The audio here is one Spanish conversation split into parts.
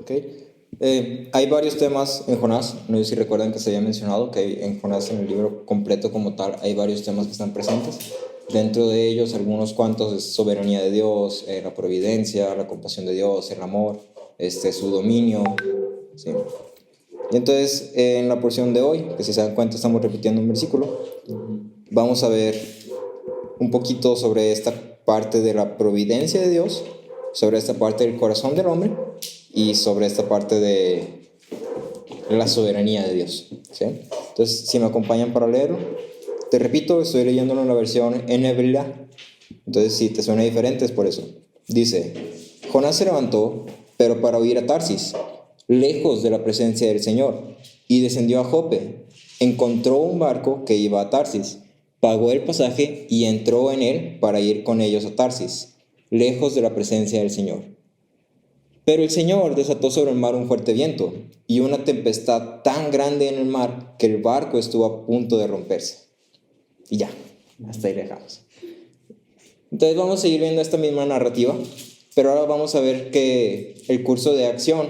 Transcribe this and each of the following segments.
¿ok? Hay varios temas en Jonás, no sé si recuerdan que se había mencionado que en Jonás, en el libro completo como tal, hay varios temas que están presentes. Dentro de ellos, algunos cuantos es soberanía de Dios, la providencia, la compasión de Dios, el amor, su dominio, ¿sí? Y entonces, en la porción de hoy, que si se dan cuenta estamos repitiendo un versículo, vamos a ver un poquito sobre esta parte de la providencia de Dios, sobre esta parte del corazón del hombre y sobre esta parte de la soberanía de Dios, ¿sí? Entonces, si me acompañan para leerlo, te repito, estoy leyéndolo en la versión NBLA, entonces si te suena diferente es por eso. Dice: Jonás se levantó, pero para huir a Tarsis, lejos de la presencia del Señor, y descendió a Jope. Encontró un barco que iba a Tarsis, pagó el pasaje y entró en él para ir con ellos a Tarsis, lejos de la presencia del Señor. Pero el Señor desató sobre el mar un fuerte viento y una tempestad tan grande en el mar que el barco estuvo a punto de romperse. Y ya, hasta ahí dejamos. Entonces vamos a seguir viendo esta misma narrativa, pero ahora vamos a ver que el curso de acción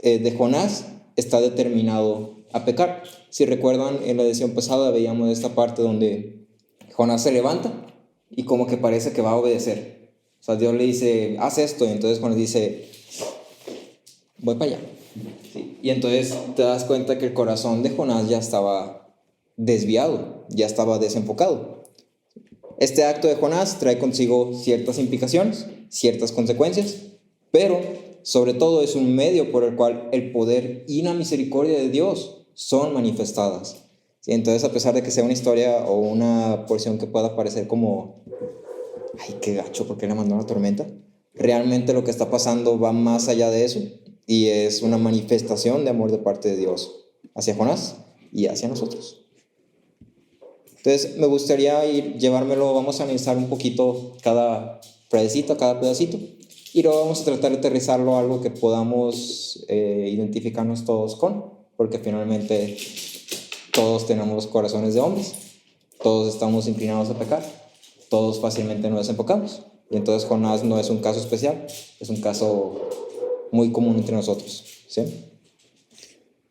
de Jonás está determinado a pecar. Si recuerdan, en la edición pasada veíamos esta parte donde Jonás se levanta y como que parece que va a obedecer. O sea, Dios le dice, haz esto, y entonces Jonás dice, voy para allá. Sí. Y entonces te das cuenta que el corazón de Jonás ya estaba desviado, ya estaba desenfocado. Este acto de Jonás trae consigo ciertas implicaciones, ciertas consecuencias, pero sobre todo es un medio por el cual el poder y la misericordia de Dios son manifestadas. ¿Sí? Entonces, a pesar de que sea una historia o una porción que pueda parecer como, ay, qué gacho, ¿por qué le mandó una tormenta? Realmente lo que está pasando va más allá de eso y es una manifestación de amor de parte de Dios hacia Jonás y hacia nosotros. Entonces me gustaría llevármelo, vamos a analizar un poquito cada frasecita, cada pedacito, y luego vamos a tratar de aterrizarlo a algo que podamos identificarnos todos con, porque finalmente todos tenemos corazones de hombres, todos estamos inclinados a pecar, todos fácilmente nos desenfocamos, y entonces Jonás no es un caso especial, es un caso muy común entre nosotros, ¿sí?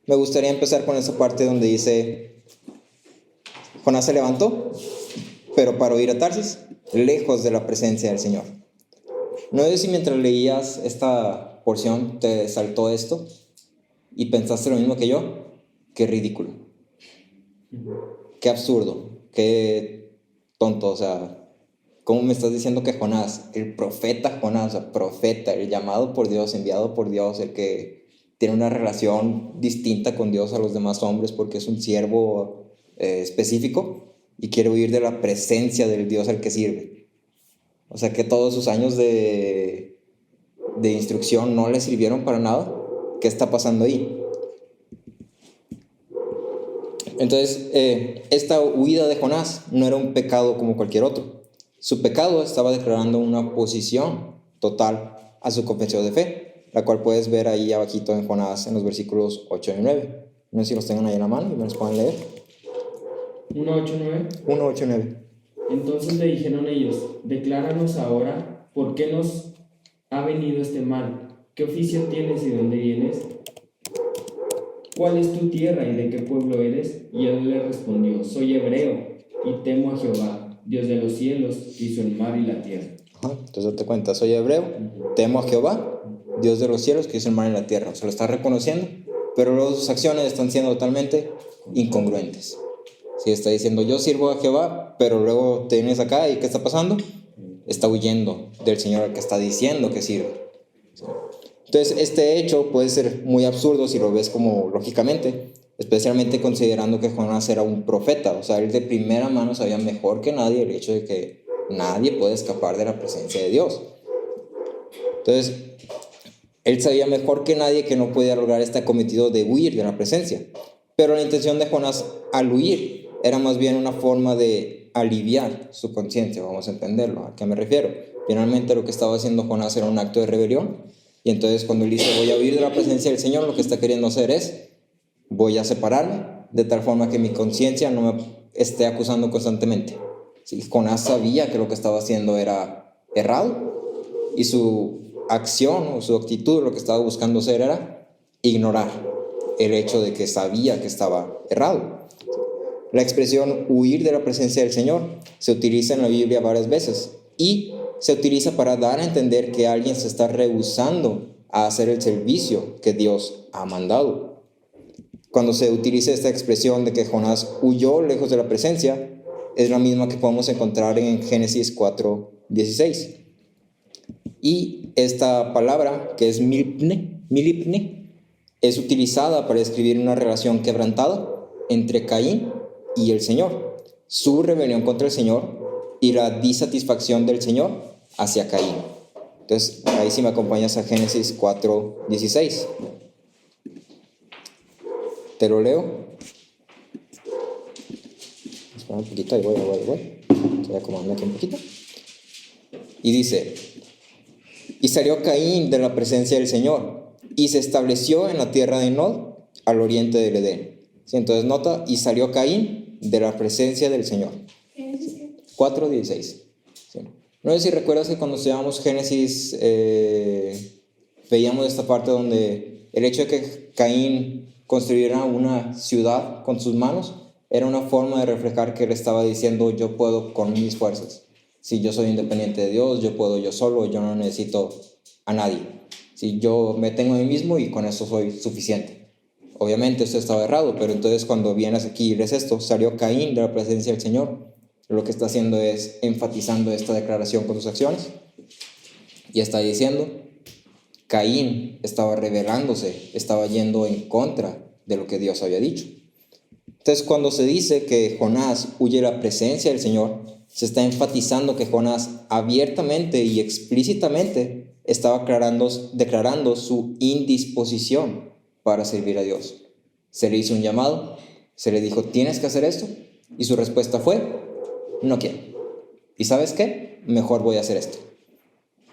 Me gustaría empezar con esa parte donde dice: Jonás se levantó, pero para huir a Tarsis, lejos de la presencia del Señor. No sé si mientras leías esta porción te saltó esto y pensaste lo mismo que yo. Qué ridículo, qué absurdo, qué tonto. O sea, ¿cómo me estás diciendo que Jonás, el profeta Jonás, o sea, profeta, el llamado por Dios, enviado por Dios, el que tiene una relación distinta con Dios a los demás hombres porque es un siervo específico y quiere huir de la presencia del Dios al que sirve? O sea, que todos sus años de instrucción no le sirvieron para nada. ¿Qué está pasando ahí? Entonces, esta huida de Jonás no era un pecado como cualquier otro. Su pecado estaba declarando una oposición total a su confesión de fe, la cual puedes ver ahí abajito en Jonás en los versículos 8 y 9. No sé si los tengan ahí en la mano y me los puedan leer. 1, 8, 9. 1, 8 y 9. Entonces le dijeron ellos: decláranos ahora por qué nos ha venido este mal. ¿Qué oficio tienes y dónde vienes? ¿Cuál es tu tierra y de qué pueblo eres? Y él le respondió: soy hebreo y temo a Jehová, Dios de los cielos, que hizo el mar y la tierra. Entonces date cuenta, soy hebreo, temo a Jehová, Dios de los cielos, que hizo el mar y la tierra. Se lo está reconociendo, pero luego sus acciones están siendo totalmente incongruentes. Si está diciendo yo sirvo a Jehová, pero luego te vienes acá y ¿qué está pasando? Está huyendo del Señor al que está diciendo que sirve. Entonces este hecho puede ser muy absurdo si lo ves como lógicamente, especialmente considerando que Jonás era un profeta. O sea, él de primera mano sabía mejor que nadie el hecho de que nadie puede escapar de la presencia de Dios. Entonces él sabía mejor que nadie que no podía lograr este cometido de huir de la presencia. Pero la intención de Jonás al huir era más bien una forma de aliviar su conciencia, vamos a entenderlo. ¿A qué me refiero? Finalmente lo que estaba haciendo Jonás era un acto de rebelión, y entonces cuando él dice voy a huir de la presencia del Señor, lo que está queriendo hacer es voy a separarme de tal forma que mi conciencia no me esté acusando constantemente. Sí, Jonás sabía que lo que estaba haciendo era errado y su acción o su actitud lo que estaba buscando hacer era ignorar el hecho de que sabía que estaba errado. La expresión huir de la presencia del Señor se utiliza en la Biblia varias veces y se utiliza para dar a entender que alguien se está rehusando a hacer el servicio que Dios ha mandado. Cuando se utiliza esta expresión de que Jonás huyó lejos de la presencia, es la misma que podemos encontrar en Génesis 4:16. Y esta palabra, que es milipne, es utilizada para describir una relación quebrantada entre Caín y el Señor, su rebelión contra el Señor y la disatisfacción del Señor hacia Caín. Entonces, ahí sí me acompañas a Génesis 4:16. Te lo leo. Espera un poquito, ahí voy. Estoy acomodando aquí un poquito. Y dice: y salió Caín de la presencia del Señor, y se estableció en la tierra de Nod, al oriente del Edén. ¿Sí? Entonces nota, y salió Caín de la presencia del Señor. 4:16. ¿Sí? No sé si recuerdas que cuando estudiábamos Génesis, veíamos esta parte donde el hecho de que Caín construyera una ciudad con sus manos era una forma de reflejar que él estaba diciendo: yo puedo con mis fuerzas. Si yo soy independiente de Dios, yo puedo yo solo, yo no necesito a nadie. Si yo me tengo a mí mismo y con eso soy suficiente. Obviamente esto estaba errado, pero entonces cuando vienes aquí y lees esto, salió Caín de la presencia del Señor. Lo que está haciendo es enfatizando esta declaración con sus acciones. Y está diciendo: Caín estaba rebelándose, estaba yendo en contra de lo que Dios había dicho. Entonces, cuando se dice que Jonás huye de la presencia del Señor, se está enfatizando que Jonás abiertamente y explícitamente estaba declarando su indisposición para servir a Dios. Se le hizo un llamado, se le dijo: tienes que hacer esto, y su respuesta fue: no quiero. ¿Y sabes qué? Mejor voy a hacer esto.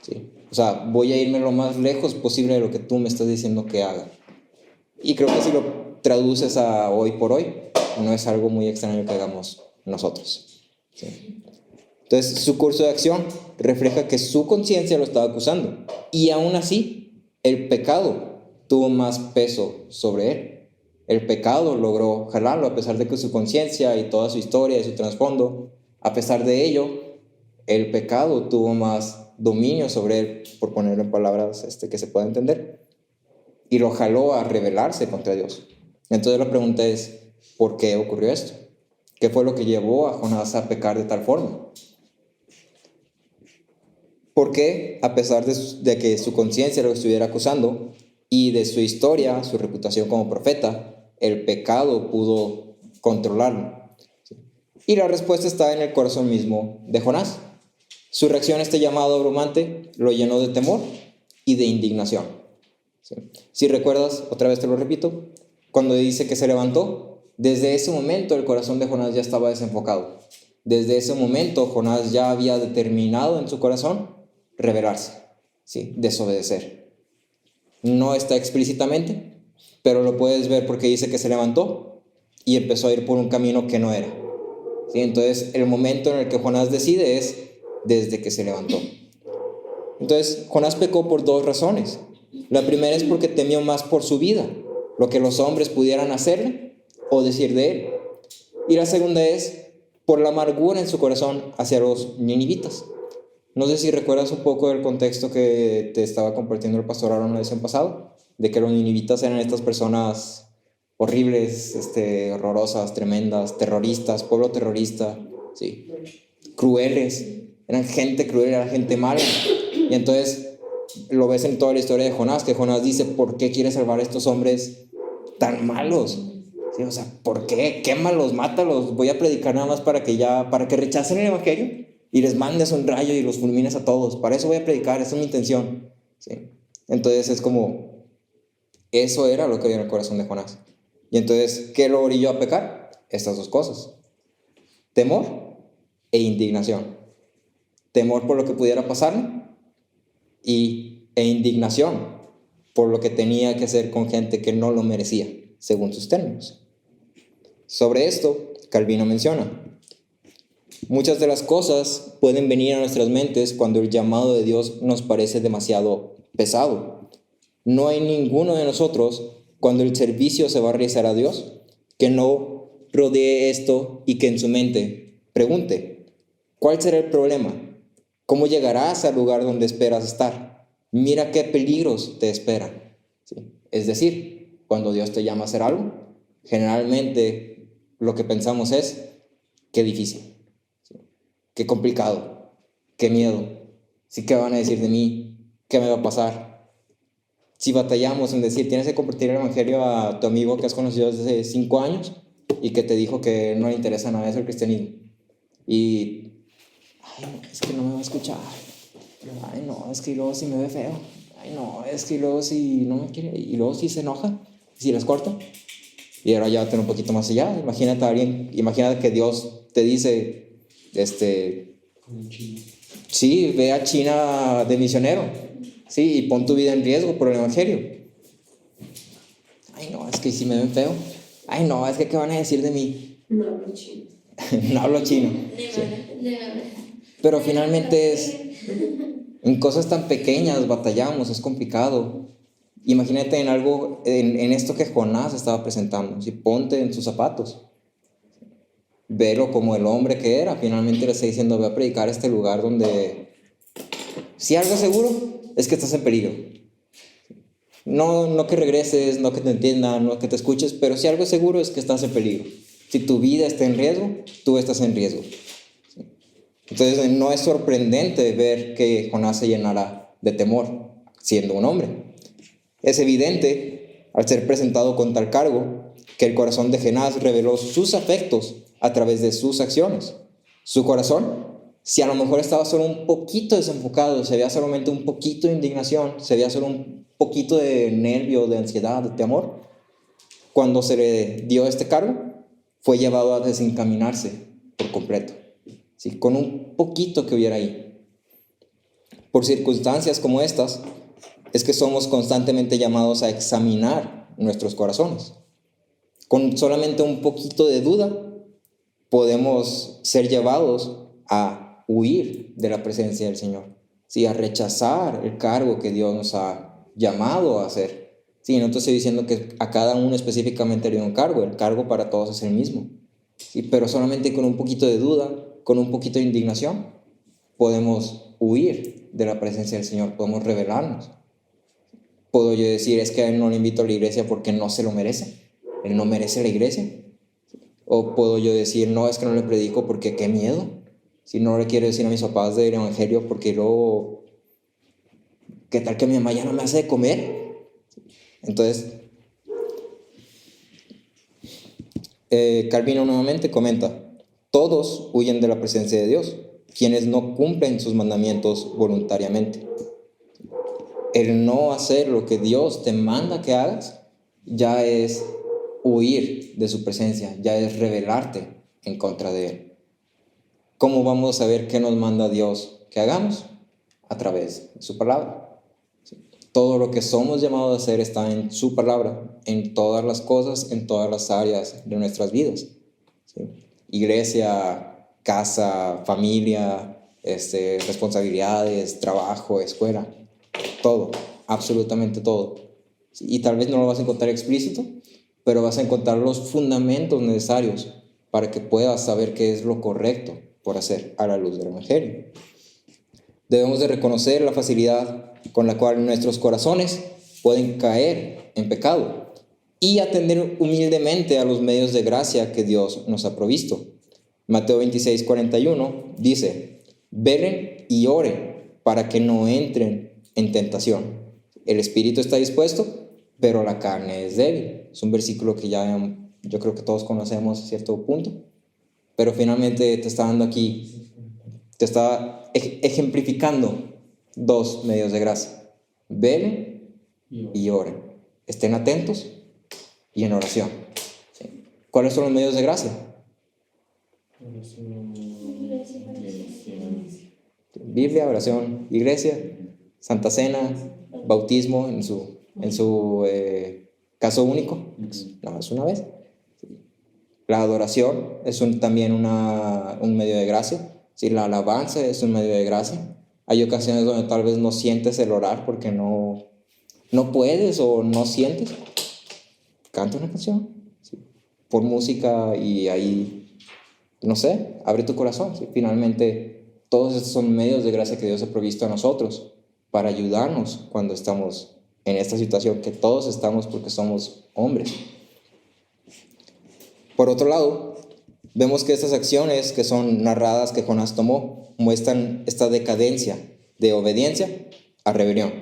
¿Sí? O sea, voy a irme lo más lejos posible de lo que tú me estás diciendo que haga. Y creo que si lo traduces a hoy por hoy, no es algo muy extraño que hagamos nosotros. ¿Sí? Entonces, su curso de acción refleja que su conciencia lo estaba acusando. Y aún así, el pecado tuvo más peso sobre él. El pecado logró jalarlo, a pesar de que su conciencia y toda su historia y su trasfondo, a pesar de ello, el pecado tuvo más dominio sobre él, por ponerlo en palabras que se pueda entender, y lo jaló a rebelarse contra Dios. Entonces la pregunta es: ¿por qué ocurrió esto? ¿Qué fue lo que llevó a Jonás a pecar de tal forma? ¿Por qué, a pesar de que su conciencia lo estuviera acusando y de su historia, su reputación como profeta, el pecado pudo controlarlo? Y la respuesta está en el corazón mismo de Jonás. Su reacción a este llamado abrumante lo llenó de temor y de indignación. ¿Sí? Si recuerdas, otra vez te lo repito, cuando dice que se levantó, desde ese momento el corazón de Jonás ya estaba desenfocado. Desde ese momento Jonás ya había determinado en su corazón rebelarse, ¿sí? Desobedecer. No está explícitamente, pero lo puedes ver porque dice que se levantó y empezó a ir por un camino que no era. ¿Sí? Entonces el momento en el que Jonás decide es desde que se levantó. Entonces Jonás pecó por dos razones. La primera es porque temió más por su vida, lo que los hombres pudieran hacerle o decir de él. Y la segunda es por la amargura en su corazón hacia los ninivitas. No sé si recuerdas un poco del contexto que te estaba compartiendo el pastor Aaron la vez pasado, de que los ninivitas eran estas personas horribles, horrorosas, tremendas, terroristas, pueblo terrorista, ¿sí? Crueles, eran gente cruel, era gente mala. Y entonces lo ves en toda la historia de Jonás, que Jonás dice: ¿por qué quieres salvar a estos hombres tan malos? ¿Sí? O sea, ¿por qué? Quémalos, mátalos, voy a predicar nada más para que rechacen el evangelio y les mandes un rayo y los fulmines a todos. Para eso voy a predicar, esa es mi intención. ¿Sí? Entonces es como, eso era lo que había en el corazón de Jonás. Y entonces, ¿qué lo orilló a pecar? Estas dos cosas: temor e indignación. Temor por lo que pudiera pasarle e indignación por lo que tenía que hacer con gente que no lo merecía, según sus términos. Sobre esto, Calvino menciona: muchas de las cosas pueden venir a nuestras mentes cuando el llamado de Dios nos parece demasiado pesado. No hay ninguno de nosotros, cuando el servicio se va a realizar a Dios, que no rodee esto y que en su mente pregunte, ¿cuál será el problema? ¿Cómo llegarás al lugar donde esperas estar? Mira qué peligros te esperan. ¿Sí? Es decir, cuando Dios te llama a hacer algo, generalmente lo que pensamos es, qué difícil, ¿sí? Qué complicado, qué miedo, ¿sí? ¿Qué van a decir de mí? ¿Qué me va a pasar? Si batallamos en decir, tienes que compartir el evangelio a tu amigo que has conocido desde 5 años y que te dijo que no le interesa nada eso el cristianismo. Y, ay, no, es que no me va a escuchar. Ay, no, es que luego sí me ve feo. Ay, no, es que luego sí no me quiere. Y luego sí se enoja. Si les corto. Y ahora llévatelo un poquito más allá. Imagínate a alguien, imagínate que Dios te dice, sí, ve a China de misionero. Sí, y pon tu vida en riesgo por el evangelio. Ay, no, es que si me ven feo. Ay, no, es que ¿qué van a decir de mí? No hablo chino. No hablo chino. Sí. Pero finalmente es, en cosas tan pequeñas batallamos, es complicado. Imagínate en algo, en esto que Jonás estaba presentando. Si ponte en sus zapatos. Velo como el hombre que era. Finalmente le está diciendo, ve a predicar a este lugar donde, si algo seguro, es que estás en peligro. No que regreses, no que te entiendan, no que te escuches, pero si algo es seguro es que estás en peligro. Si tu vida está en riesgo, tú estás en riesgo. Entonces no es sorprendente ver que Jonás se llenara de temor, siendo un hombre. Es evidente, al ser presentado con tal cargo, que el corazón de Jonás reveló sus afectos a través de sus acciones. Su corazón, si a lo mejor estaba solo un poquito desenfocado, se veía solamente un poquito de indignación, se veía solo un poquito de nervio, de ansiedad, de temor, cuando se le dio este cargo, fue llevado a desencaminarse por completo, ¿sí? Con un poquito que hubiera ahí. Por circunstancias como estas, es que somos constantemente llamados a examinar nuestros corazones. Con solamente un poquito de duda, podemos ser llevados a huir de la presencia del Señor, ¿sí? A rechazar el cargo que Dios nos ha llamado a hacer. Sí, no te estoy diciendo que a cada uno específicamente le dio un cargo, el cargo para todos es el mismo, ¿sí? Pero solamente con un poquito de duda, con un poquito de indignación, podemos huir de la presencia del Señor, podemos rebelarnos. Puedo yo decir, es que a él no le invito a la iglesia porque no se lo merece, él no merece la iglesia. O puedo yo decir, no, es que no le predico porque qué miedo. Si no le quiero decir a mis papás del evangelio porque luego, ¿qué tal que mi mamá ya no me hace de comer? Entonces, Calvino nuevamente comenta, todos huyen de la presencia de Dios, quienes no cumplen sus mandamientos voluntariamente. El no hacer lo que Dios te manda que hagas ya es huir de su presencia, ya es rebelarte en contra de Él. ¿Cómo vamos a saber qué nos manda Dios que hagamos? A través de su palabra. Todo lo que somos llamados a hacer está en su palabra, en todas las cosas, en todas las áreas de nuestras vidas. ¿Sí? Iglesia, casa, familia, responsabilidades, trabajo, escuela, todo, absolutamente todo. ¿Sí? Y tal vez no lo vas a encontrar explícito, pero vas a encontrar los fundamentos necesarios para que puedas saber qué es lo correcto por hacer a la luz del evangelio. Debemos de reconocer la facilidad con la cual nuestros corazones pueden caer en pecado y atender humildemente a los medios de gracia que Dios nos ha provisto. Mateo 26:41 dice, velen y oren para que no entren en tentación. El espíritu está dispuesto, pero la carne es débil. Es un versículo que ya yo creo que todos conocemos a cierto punto, pero finalmente te está dando aquí, te está ejemplificando dos medios de gracia. Velen y oren. Estén atentos y en oración. ¿Sí? ¿Cuáles son los medios de gracia? Biblia, oración, iglesia, Santa Cena, bautismo en su caso único. No, es una vez. La adoración es también un medio de gracia. ¿Sí? La alabanza es un medio de gracia. Hay ocasiones donde tal vez no sientes el orar porque no puedes o no sientes. Canta una canción, ¿sí? Por música y ahí, no sé, abre tu corazón, ¿sí? Finalmente, todos estos son medios de gracia que Dios ha provisto a nosotros para ayudarnos cuando estamos en esta situación, que todos estamos porque somos hombres. Por otro lado, vemos que estas acciones que son narradas que Jonás tomó muestran esta decadencia de obediencia a rebelión.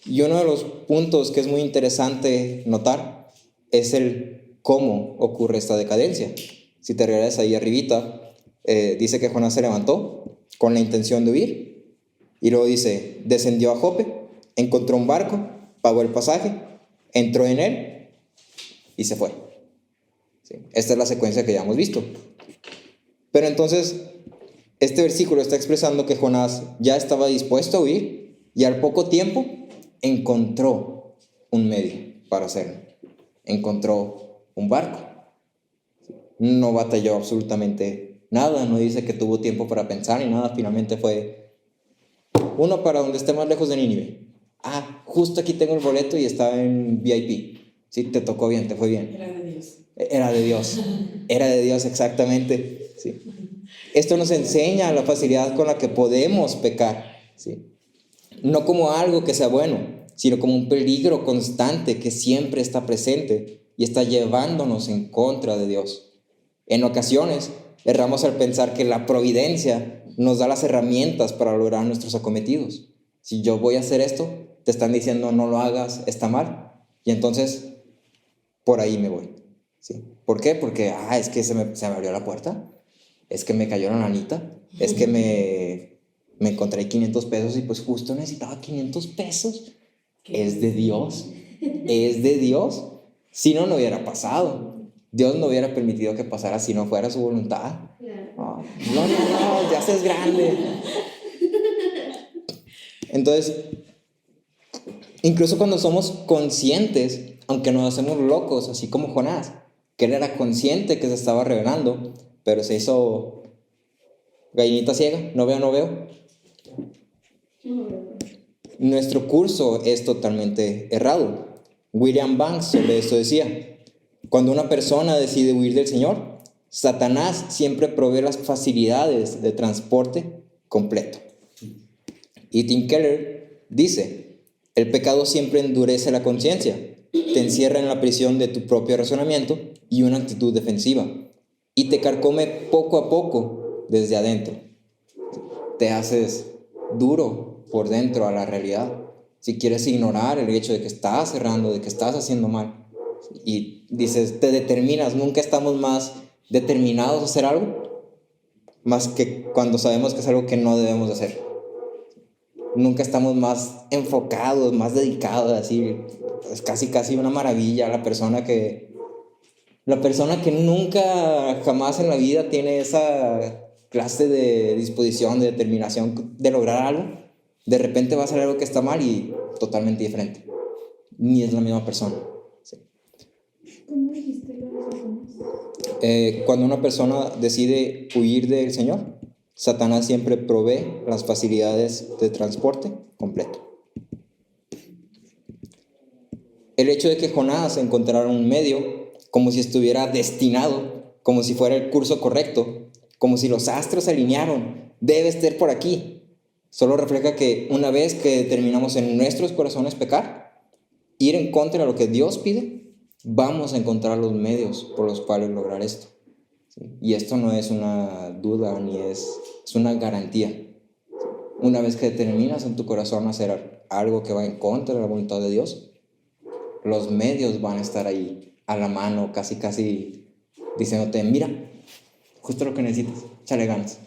Y uno de los puntos que es muy interesante notar es el cómo ocurre esta decadencia. Si te regresas ahí arribita, dice que Jonás se levantó con la intención de huir. Y luego dice, descendió a Jope, encontró un barco, pagó el pasaje, entró en él y se fue. ¿Sí? Esta es la secuencia que ya hemos visto. Pero entonces, este versículo está expresando que Jonás ya estaba dispuesto a huir y al poco tiempo encontró un medio para hacerlo. Encontró un barco. No batalló absolutamente nada, no dice que tuvo tiempo para pensar ni nada, finalmente fue uno para donde esté más lejos de Nínive. Justo aquí tengo el boleto y está en VIP. Sí, te tocó bien, te fue bien. Era de Dios. Era de Dios exactamente. Sí. Esto nos enseña la facilidad con la que podemos pecar, ¿sí? No como algo que sea bueno, sino como un peligro constante que siempre está presente y está llevándonos en contra de Dios. En ocasiones erramos al pensar que la providencia nos da las herramientas para lograr nuestros acometidos. Si yo voy a hacer esto, te están diciendo no lo hagas, está mal, y entonces por ahí me voy. ¿Sí? ¿Por qué? Porque es que se me abrió la puerta, es que me cayó la lanita, es que me encontré 500 pesos y pues justo necesitaba 500 pesos. Es de Dios, es de Dios. Si no, no hubiera pasado. Dios no hubiera permitido que pasara si no fuera su voluntad. No, ya seas grande. Entonces, incluso cuando somos conscientes, aunque nos hacemos locos, así como Jonás, que él era consciente que se estaba rebelando, pero se hizo gallinita ciega, no veo. Nuestro curso es totalmente errado. William Banks sobre esto decía: cuando una persona decide huir del Señor, Satanás siempre provee las facilidades de transporte completo. Y Tim Keller dice: el pecado siempre endurece la conciencia, te encierra en la prisión de tu propio razonamiento y una actitud defensiva, y te carcome poco a poco desde adentro. Te haces duro por dentro a la realidad. Si quieres ignorar el hecho de que estás errando, de que estás haciendo mal, y dices, te determinas, nunca estamos más determinados a hacer algo más que cuando sabemos que es algo que no debemos de hacer. Nunca estamos más enfocados, más dedicados, así. Es casi una maravilla la persona que nunca jamás en la vida tiene esa clase de disposición, de determinación de lograr algo. De repente va a hacer algo que está mal y totalmente diferente. Ni es la misma persona. Sí. ¿Cómo dijiste lo de Satanás? Cuando una persona decide huir del Señor, Satanás siempre provee las facilidades de transporte completo. El hecho de que Jonás encontrara un medio, como si estuviera destinado, como si fuera el curso correcto, como si los astros se alinearon, debe estar por aquí, solo refleja que una vez que determinamos en nuestros corazones pecar, ir en contra de lo que Dios pide, vamos a encontrar los medios por los cuales lograr esto. ¿Sí? Y esto no es una duda ni es una garantía. Una vez que determinas en tu corazón hacer algo que va en contra de la voluntad de Dios, los medios van a estar ahí a la mano, casi diciéndote, mira, justo lo que necesitas, échale ganas.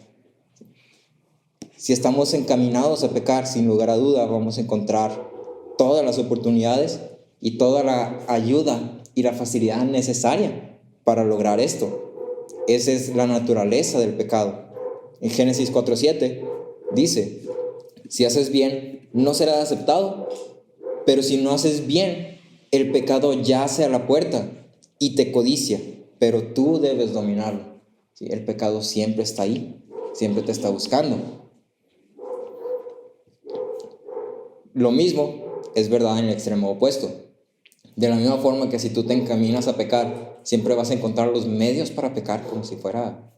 Si estamos encaminados a pecar, sin lugar a duda, vamos a encontrar todas las oportunidades y toda la ayuda y la facilidad necesaria para lograr esto. Esa es la naturaleza del pecado. En Génesis 4:7 dice, si haces bien, no serás aceptado, pero si no haces bien, el pecado yace a la puerta y te codicia, pero tú debes dominarlo. ¿Sí? El pecado siempre está ahí, siempre te está buscando. Lo mismo es verdad en el extremo opuesto. De la misma forma que si tú te encaminas a pecar, siempre vas a encontrar los medios para pecar como si fuera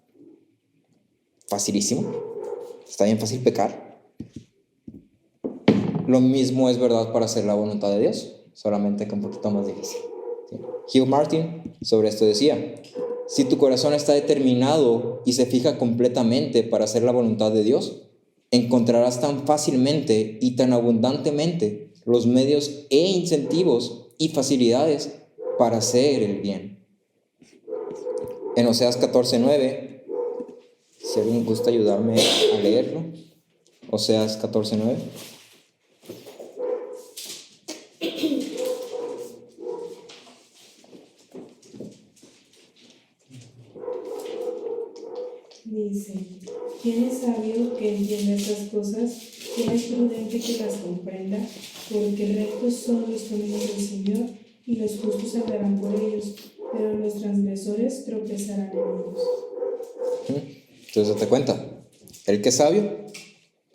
facilísimo. Está bien fácil pecar. Lo mismo es verdad para hacer la voluntad de Dios, solamente que un poquito más difícil. ¿Sí? Hugh Martin sobre esto decía: si tu corazón está determinado y se fija completamente para hacer la voluntad de Dios, encontrarás tan fácilmente y tan abundantemente los medios e incentivos y facilidades para hacer el bien. En Oseas 14:9, si alguien gusta ayudarme a leerlo, Oseas 14:9. Dice, ¿quién es sabio que entienda estas cosas? ¿Quién es prudente que las comprenda? Porque rectos son los caminos del Señor, y los justos andarán por ellos, pero los transgresores tropezarán en ellos. Entonces te cuenta, el que es sabio,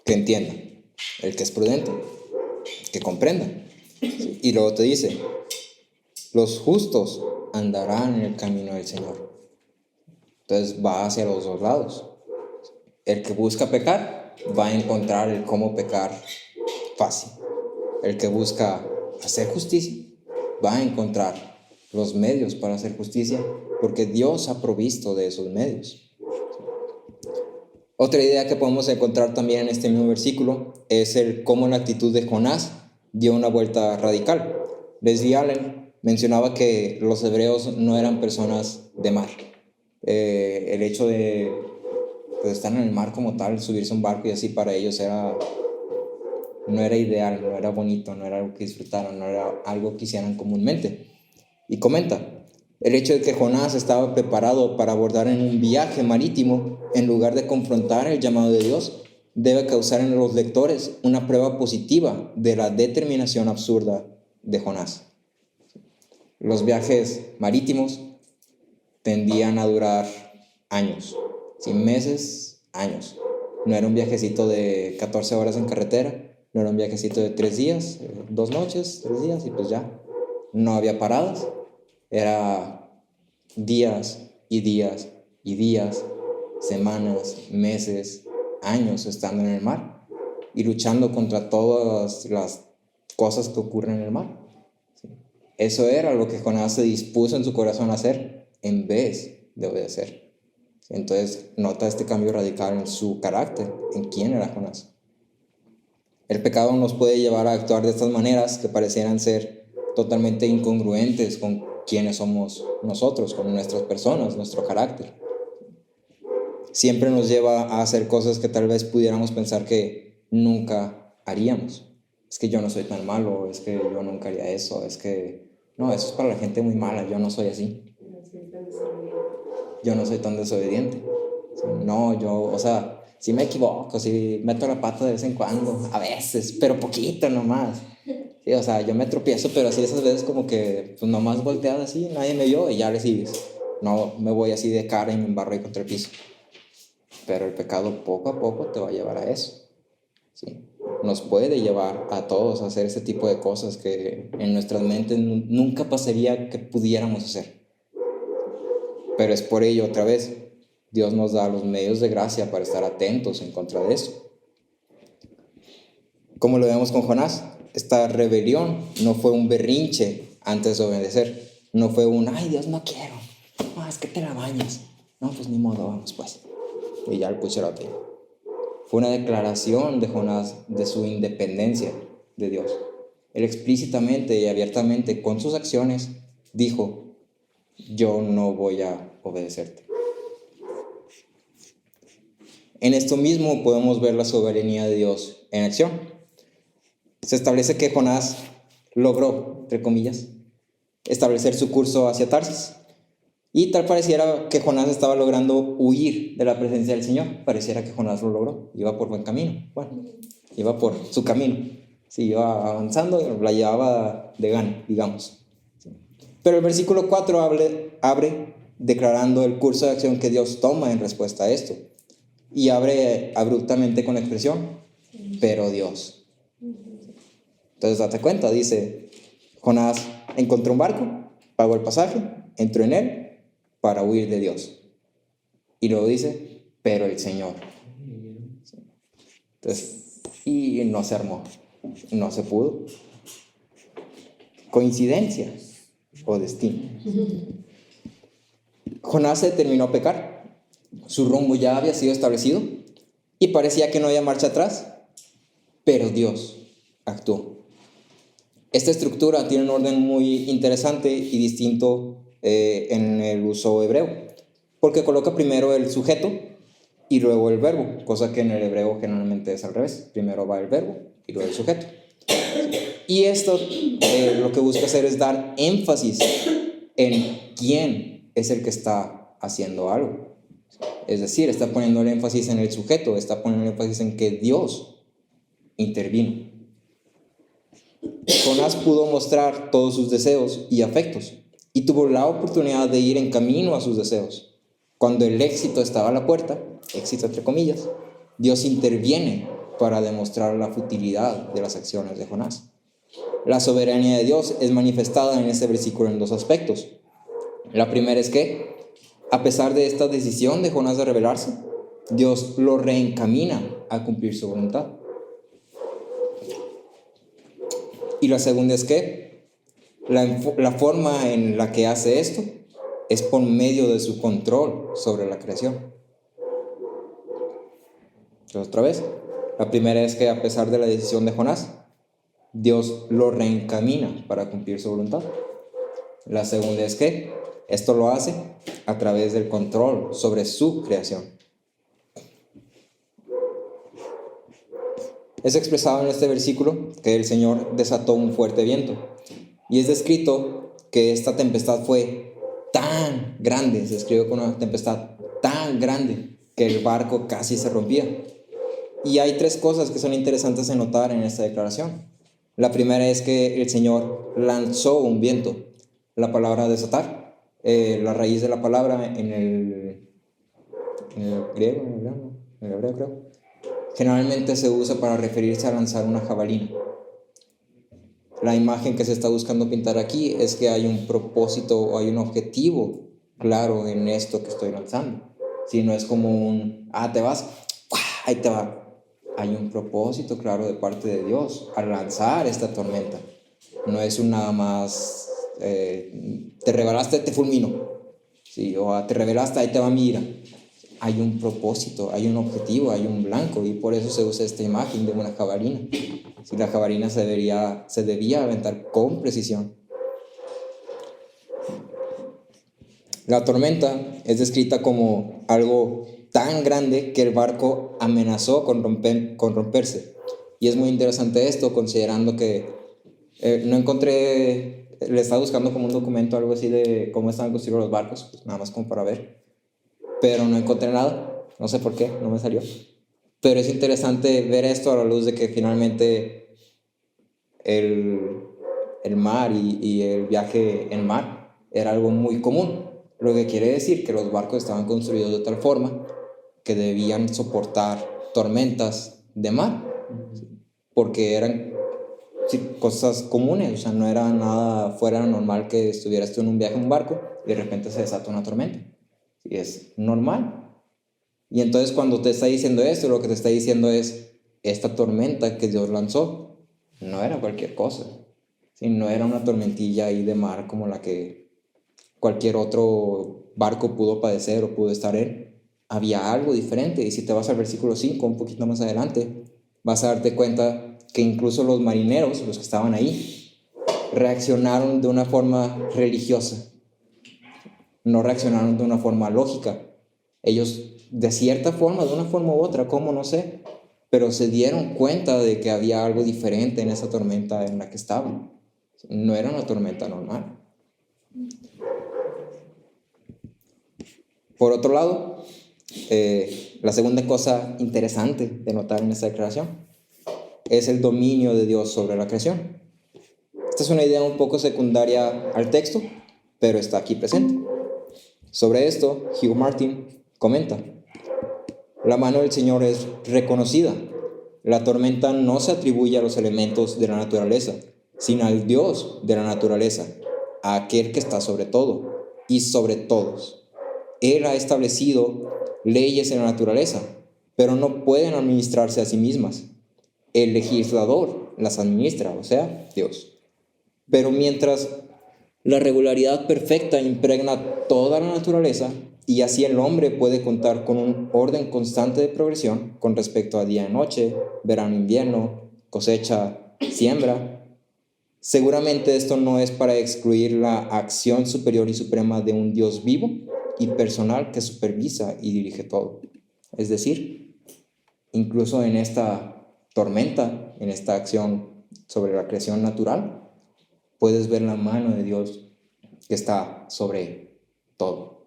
que entienda; el que es prudente, que comprenda. Y luego te dice, los justos andarán en el camino del Señor. Entonces va hacia los dos lados. El que busca pecar va a encontrar el cómo pecar fácil. El que busca hacer justicia va a encontrar los medios para hacer justicia, porque Dios ha provisto de esos medios. Otra idea que podemos encontrar también en este mismo versículo es el cómo la actitud de Jonás dio una vuelta radical. Leslie Allen mencionaba que los hebreos no eran personas de mar. El hecho de estar en el mar como tal, subirse a un barco y así, para ellos no era ideal, no era bonito, no era algo que disfrutaran, no era algo que hicieran comúnmente. Y comenta, el hecho de que Jonás estaba preparado para abordar en un viaje marítimo en lugar de confrontar el llamado de Dios, debe causar en los lectores una prueba positiva de la determinación absurda de Jonás. Los viajes marítimos tendían a durar años, sin meses, años. No era un viajecito de 14 horas en carretera, no era un viajecito de 3 días, 2 noches, 3 días y pues ya. No había paradas, era días y días y días, semanas, meses, años estando en el mar y luchando contra todas las cosas que ocurren en el mar. Eso era lo que Jonás se dispuso en su corazón a hacer en vez de obedecer. Entonces nota este cambio radical en su carácter, en quién era Jonás. El pecado nos puede llevar a actuar de estas maneras que parecieran ser totalmente incongruentes con quiénes somos nosotros, con nuestras personas, nuestro carácter. Siempre nos lleva a hacer cosas que tal vez pudiéramos pensar que nunca haríamos. Es que yo no soy tan malo, es que yo nunca haría eso, es que no, eso es para la gente muy mala, yo no soy así. Yo no soy tan desobediente. No, yo, o sea, sí me equivoco, sí meto la pata de vez en cuando, a veces, pero poquito nomás. Sí, o sea, yo me tropiezo, pero así esas veces como que pues nomás volteado así, nadie me vio y ya le sigues. No me voy así de cara y me embarro ahí contra el piso. Pero el pecado poco a poco te va a llevar a eso. ¿Sí? Nos puede llevar a todos a hacer ese tipo de cosas que en nuestras mentes nunca pasaría que pudiéramos hacer. Pero es por ello, otra vez, Dios nos da los medios de gracia para estar atentos en contra de eso. Como lo vemos con Jonás, esta rebelión no fue un berrinche antes de obedecer. No fue un, ay Dios, no quiero. No, es que te la bañas. No, pues ni modo, vamos pues. Y ya el pucherote. Fue una declaración de Jonás de su independencia de Dios. Él explícitamente y abiertamente con sus acciones dijo, yo no voy a obedecerte. En esto mismo podemos ver la soberanía de Dios en acción. Se establece que Jonás logró, entre comillas, establecer su curso hacia Tarsis. Y tal pareciera que Jonás estaba logrando huir de la presencia del Señor. Pareciera que Jonás lo logró. Iba por buen camino. Bueno, iba por su camino. Sí, iba avanzando y la llevaba de gana, digamos. Pero el versículo 4 abre declarando el curso de acción que Dios toma en respuesta a esto. Y abre abruptamente con la expresión, pero Dios. Entonces date cuenta, dice, Jonás encontró un barco, pagó el pasaje, entró en él para huir de Dios. Y luego dice, pero el Señor. Entonces, y no se armó, no se pudo. ¿Coincidencia o destino? Jonás se determinó a pecar. Su rumbo ya había sido establecido y parecía que no había marcha atrás, pero Dios actuó. Esta estructura tiene un orden muy interesante y distinto en el uso hebreo, porque coloca primero el sujeto y luego el verbo, cosa que en el hebreo generalmente es al revés. Primero va el verbo y luego el sujeto. Y esto lo que busca hacer es dar énfasis en quién es el que está haciendo algo. Es decir, está poniendo el énfasis en el sujeto, está poniendo el énfasis en que Dios intervino. Jonás pudo mostrar todos sus deseos y afectos y tuvo la oportunidad de ir en camino a sus deseos. Cuando el éxito estaba a la puerta, éxito entre comillas, Dios interviene para demostrar la futilidad de las acciones de Jonás. La soberanía de Dios es manifestada en este versículo en dos aspectos. La primera es que, a pesar de esta decisión de Jonás de rebelarse, Dios lo reencamina a cumplir su voluntad. Y la segunda es que la forma en la que hace esto es por medio de su control sobre la creación. Entonces, otra vez, la primera es que a pesar de la decisión de Jonás, Dios lo reencamina para cumplir su voluntad. La segunda es que esto lo hace a través del control sobre su creación. Es expresado en este versículo que el Señor desató un fuerte viento. Y es descrito que esta tempestad fue tan grande, se escribe con una tempestad tan grande que el barco casi se rompía. Y hay tres cosas que son interesantes de notar en esta declaración. La primera es que el Señor lanzó un viento. La palabra desatar, la raíz de la palabra en el griego, en el hebreo creo, generalmente se usa para referirse a lanzar una jabalina. La imagen que se está buscando pintar aquí es que hay un propósito o hay un objetivo claro en esto que estoy lanzando. Si no es como un, te vas, ahí te va. Hay un propósito claro de parte de Dios al lanzar esta tormenta. No es un nada más, te rebelaste, te fulmino. ¿Sí? O te rebelaste, ahí te va mi ira. Hay un propósito, hay un objetivo, hay un blanco, y por eso se usa esta imagen de una jabalina. Si la jabalina se debía aventar con precisión. La tormenta es descrita como algo tan grande que el barco amenazó con romperse. Y es muy interesante esto, considerando que no encontré, le estaba buscando como un documento, algo así de cómo estaban construidos los barcos, pues nada más como para ver. Pero no encontré nada, no sé por qué, no me salió. Pero es interesante ver esto a la luz de que finalmente el mar y el viaje en mar era algo muy común. Lo que quiere decir que los barcos estaban construidos de tal forma que debían soportar tormentas de mar, porque eran cosas comunes, o sea, no era nada fuera normal que estuvieras tú en un viaje en un barco y de repente se desata una tormenta. Y es normal. Y entonces cuando te está diciendo esto, lo que te está diciendo es, esta tormenta que Dios lanzó no era cualquier cosa, ¿sí? No era una tormentilla ahí de mar como la que cualquier otro barco pudo padecer o pudo estar en. Había algo diferente. Y si te vas al versículo 5, un poquito más adelante, vas a darte cuenta que incluso los marineros, los que estaban ahí, reaccionaron de una forma religiosa. No reaccionaron de una forma lógica. Ellos, de cierta forma, de una forma u otra, ¿cómo? No sé, pero se dieron cuenta de que había algo diferente en esa tormenta en la que estaban. No era una tormenta normal. Por otro lado, la segunda cosa interesante de notar en esta declaración es el dominio de Dios sobre la creación. Esta es una idea un poco secundaria al texto, pero está aquí presente. Sobre esto, Hugh Martin comenta: la mano del Señor es reconocida, La tormenta no se atribuye a los elementos de la naturaleza, sino al Dios de la naturaleza, a aquel que está sobre todo y sobre todos. Él ha establecido leyes en la naturaleza, pero no pueden administrarse a sí mismas. El legislador las administra, o sea, Dios. Pero mientras la regularidad perfecta impregna toda la naturaleza, y así el hombre puede contar con un orden constante de progresión con respecto a día y noche, verano, invierno, cosecha, siembra. Seguramente esto no es para excluir la acción superior y suprema de un Dios vivo y personal que supervisa y dirige todo. Es decir, incluso en esta tormenta, en esta acción sobre la creación natural, puedes ver la mano de Dios que está sobre todo.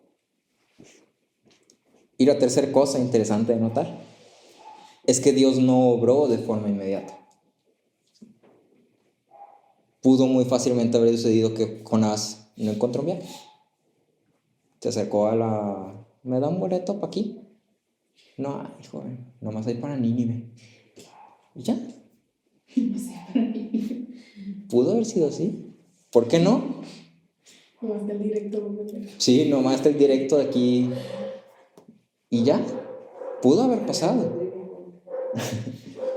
Y la tercera cosa interesante de notar es que Dios no obró de forma inmediata. Pudo muy fácilmente haber sucedido que Jonás no encontró bien. Se acercó a la... ¿Me da un boleto para aquí? No, hijo, nomás hay para Nínive. ¿Y ya? No sé, para mí. Pudo haber sido así. ¿Por qué no? No, hasta el directo. Sí, nomás está el directo de aquí. Y ya. Pudo haber pasado.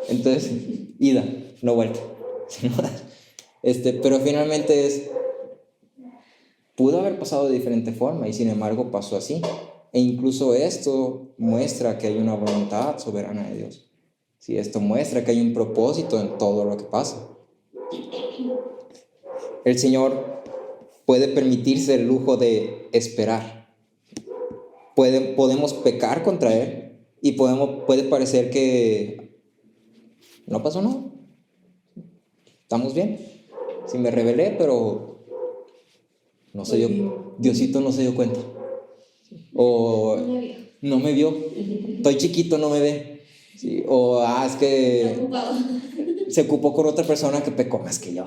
Entonces, ida, no vuelta. Pero finalmente pudo haber pasado de diferente forma y sin embargo pasó así. E incluso esto muestra que hay una voluntad soberana de Dios. Sí, esto muestra que hay un propósito en todo lo que pasa. El Señor puede permitirse el lujo de esperar. Podemos pecar contra Él y puede parecer que no pasó nada. Estamos bien. Sí, me rebelé, pero Diosito no se dio cuenta. O no me vio. Estoy chiquito, no me ve. Sí, o es que se ocupó con otra persona que pecó más que yo.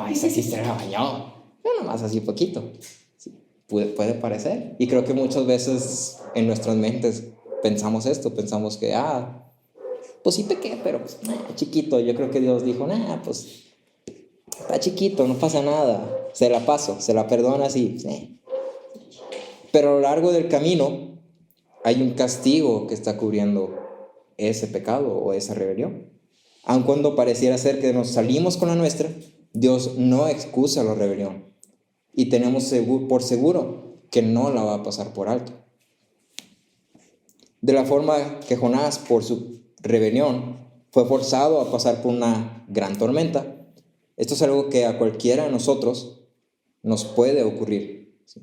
Esa sí se la bañó. Pero nomás así poquito. Sí, puede parecer. Y creo que muchas veces en nuestras mentes pensamos esto. Pensamos que, pues sí pequé, pero pues, chiquito. Yo creo que Dios dijo, pues está chiquito, no pasa nada. Se la paso, se la perdona así. Pero a lo largo del camino hay un castigo que está cubriendo ese pecado o esa rebelión. Aun cuando pareciera ser que nos salimos con la nuestra, Dios no excusa la rebelión y tenemos por seguro que no la va a pasar por alto. De la forma que Jonás, por su rebelión, fue forzado a pasar por una gran tormenta, esto es algo que a cualquiera de nosotros nos puede ocurrir. ¿Sí?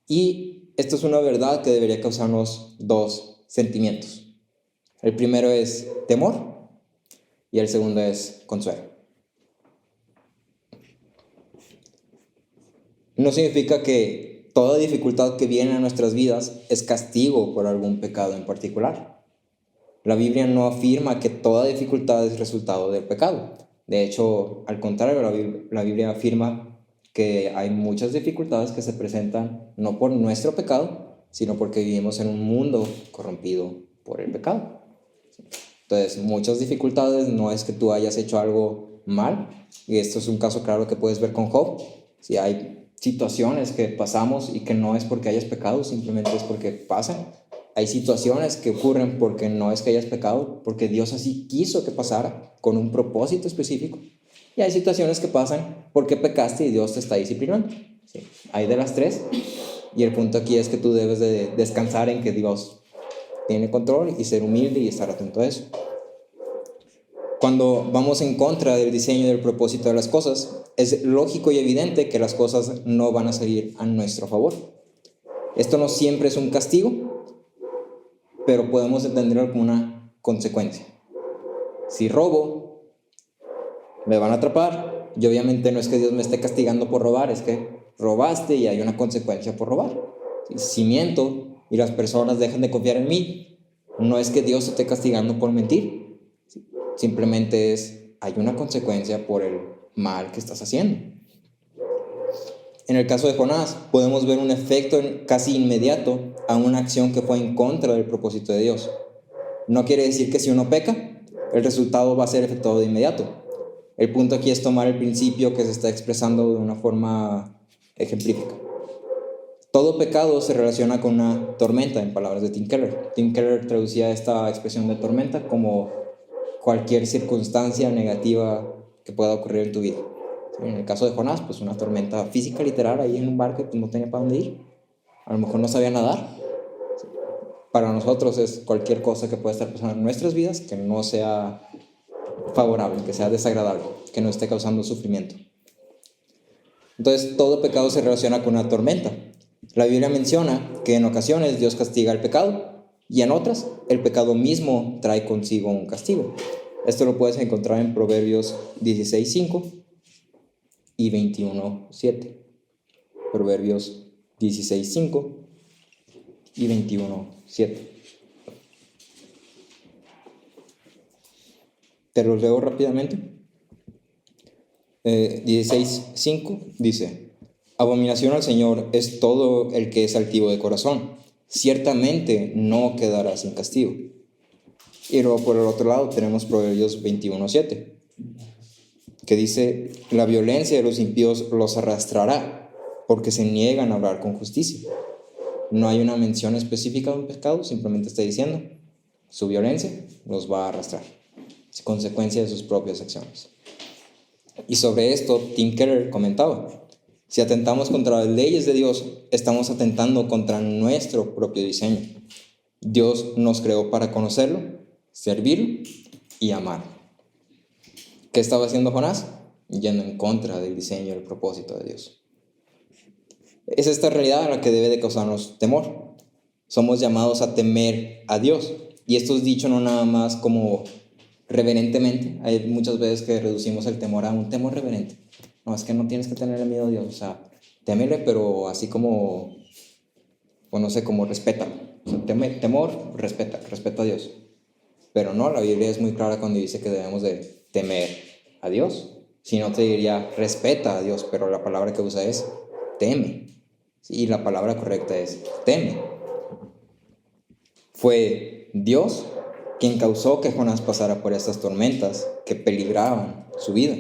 Y esto es una verdad que debería causarnos dos sentimientos. El primero es temor y el segundo es consuelo. No significa que toda dificultad que viene a nuestras vidas es castigo por algún pecado en particular. La Biblia no afirma que toda dificultad es resultado del pecado. De hecho, al contrario, la Biblia afirma que hay muchas dificultades que se presentan no por nuestro pecado, sino porque vivimos en un mundo corrompido por el pecado. Entonces, muchas dificultades no es que tú hayas hecho algo mal, y esto es un caso claro que puedes ver con Job. Si hay situaciones que pasamos y que no es porque hayas pecado, simplemente es porque pasan. Hay situaciones que ocurren porque no es que hayas pecado, porque Dios así quiso que pasara, con un propósito específico. Y hay situaciones que pasan porque pecaste y Dios te está disciplinando. ¿Sí? Hay de las tres. Y el punto aquí es que tú debes de descansar en que Dios tiene control y ser humilde y estar atento a eso. Cuando vamos en contra del diseño y del propósito de las cosas, es lógico y evidente que las cosas no van a salir a nuestro favor. Esto no siempre es un castigo, pero podemos entenderlo como una consecuencia. Si robo, me van a atrapar, y obviamente no es que Dios me esté castigando por robar, es que robaste y hay una consecuencia por robar. Si miento y las personas dejan de confiar en mí, no es que Dios esté castigando por mentir, simplemente hay una consecuencia por el mal que estás haciendo. En el caso de Jonás, podemos ver un efecto casi inmediato a una acción que fue en contra del propósito de Dios. No quiere decir que si uno peca, el resultado va a ser efectuado de inmediato. El punto aquí es tomar el principio que se está expresando de una forma ejemplifica. Todo pecado se relaciona con una tormenta, en palabras de Tim Keller. Tim Keller traducía esta expresión de tormenta como cualquier circunstancia negativa que pueda ocurrir en tu vida. En el caso de Jonás, pues una tormenta física, literal, ahí en un barco que no tenía para dónde ir. A lo mejor no sabía nadar. Para nosotros es cualquier cosa que pueda estar pasando en nuestras vidas que no sea favorable, que sea desagradable, que no esté causando sufrimiento. Entonces, todo pecado se relaciona con una tormenta. La Biblia menciona que en ocasiones Dios castiga el pecado y en otras el pecado mismo trae consigo un castigo. Esto lo puedes encontrar en Proverbios 16:5 y 21:7. Proverbios 16:5 y 21:7. Te los leo rápidamente. 16:5 dice: abominación al Señor es todo el que es altivo de corazón, ciertamente no quedará sin castigo. Y luego por el otro lado tenemos Proverbios 21:7, que dice: la violencia de los impíos los arrastrará, porque se niegan a hablar con justicia. No hay una mención específica de un pecado, simplemente está diciendo: su violencia los va a arrastrar, es consecuencia de sus propias acciones. Y sobre esto, Tim Keller comentaba: si atentamos contra las leyes de Dios, estamos atentando contra nuestro propio diseño. Dios nos creó para conocerlo, servirlo y amar. ¿Qué estaba haciendo Jonás? Yendo en contra del diseño y el propósito de Dios. Es esta realidad la que debe de causarnos temor. Somos llamados a temer a Dios. Y esto es dicho no nada más como reverentemente. Hay muchas veces que reducimos el temor a un temor reverente. No, es que no tienes que tenerle miedo a Dios. O sea, témele, pero así como, o no sé, como respétalo. O sea, temor, respeta a Dios. Pero no, la Biblia es muy clara cuando dice que debemos de temer a Dios. Si no, te diría respeta a Dios, pero la palabra que usa es teme. Y la palabra correcta es teme. Fue Dios quien causó que Jonás pasara por estas tormentas que peligraban su vida.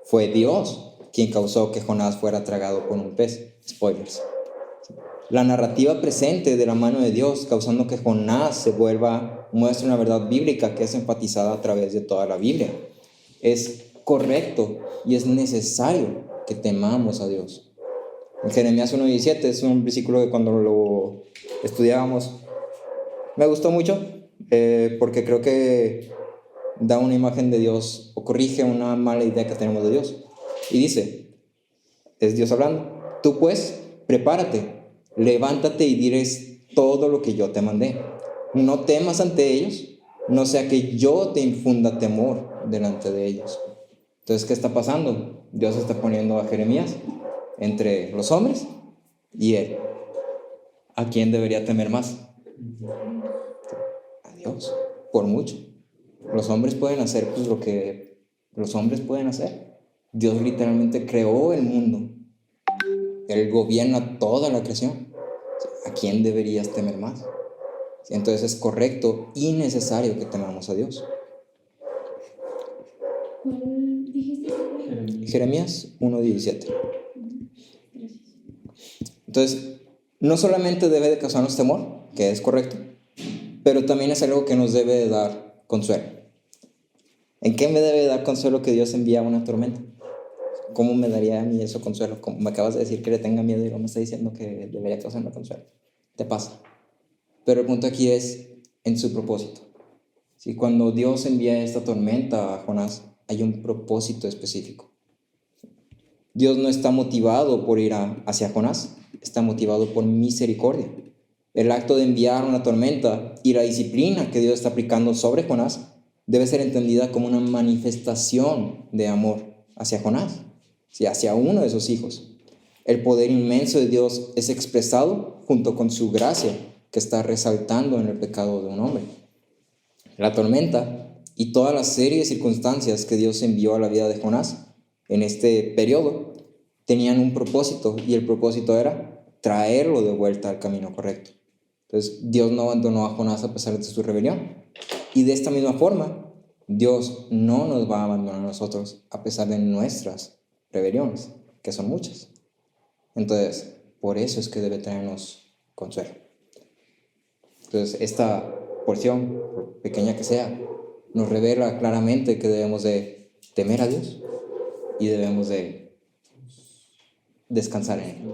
Fue Dios quien causó que Jonás fuera tragado por un pez. Spoilers. La narrativa presente de la mano de Dios causando que Jonás muestra una verdad bíblica que es enfatizada a través de toda la Biblia. Es correcto y es necesario que temamos a Dios. En Jeremías 1:17 es un versículo que cuando lo estudiábamos me gustó mucho, porque creo que da una imagen de Dios o corrige una mala idea que tenemos de Dios. Y dice, es Dios hablando: tú pues, prepárate, levántate y diles todo lo que yo te mandé. No temas ante ellos, no sea que yo te infunda temor delante de ellos. Entonces, ¿qué está pasando? Dios está poniendo a Jeremías entre los hombres y él. ¿A quién debería temer más? A Dios, por mucho. Los hombres pueden hacer pues lo que los hombres pueden hacer. Dios literalmente creó el mundo. Él gobierna toda la creación. ¿A quién deberías temer más? Entonces es correcto y necesario que temamos a Dios. ¿Cuál dijiste? Jeremías 1:17. Entonces, no solamente debe de causarnos temor, que es correcto, pero también es algo que nos debe de dar consuelo. ¿En qué me debe de dar consuelo que Dios envía una tormenta? ¿Cómo me daría a mí eso consuelo? Como me acabas de decir que le tenga miedo y no me está diciendo que debería causarme consuelo. Te pasa. Pero el punto aquí es en su propósito. Si cuando Dios envía esta tormenta a Jonás, hay un propósito específico. Dios no está motivado por ir hacia Jonás, está motivado por misericordia. El acto de enviar una tormenta y la disciplina que Dios está aplicando sobre Jonás debe ser entendida como una manifestación de amor hacia Jonás, hacia uno de sus hijos. El poder inmenso de Dios es expresado junto con su gracia que está resaltando en el pecado de un hombre. La tormenta y toda la serie de circunstancias que Dios envió a la vida de Jonás en este periodo tenían un propósito, y el propósito era traerlo de vuelta al camino correcto. Entonces Dios no abandonó a Jonás a pesar de su rebelión. Y de esta misma forma, Dios no nos va a abandonar a nosotros a pesar de nuestras rebeliones, que son muchas. Entonces, por eso es que debe traernos consuelo. Entonces, esta porción, por pequeña que sea, nos revela claramente que debemos de temer a Dios y debemos de descansar en Él.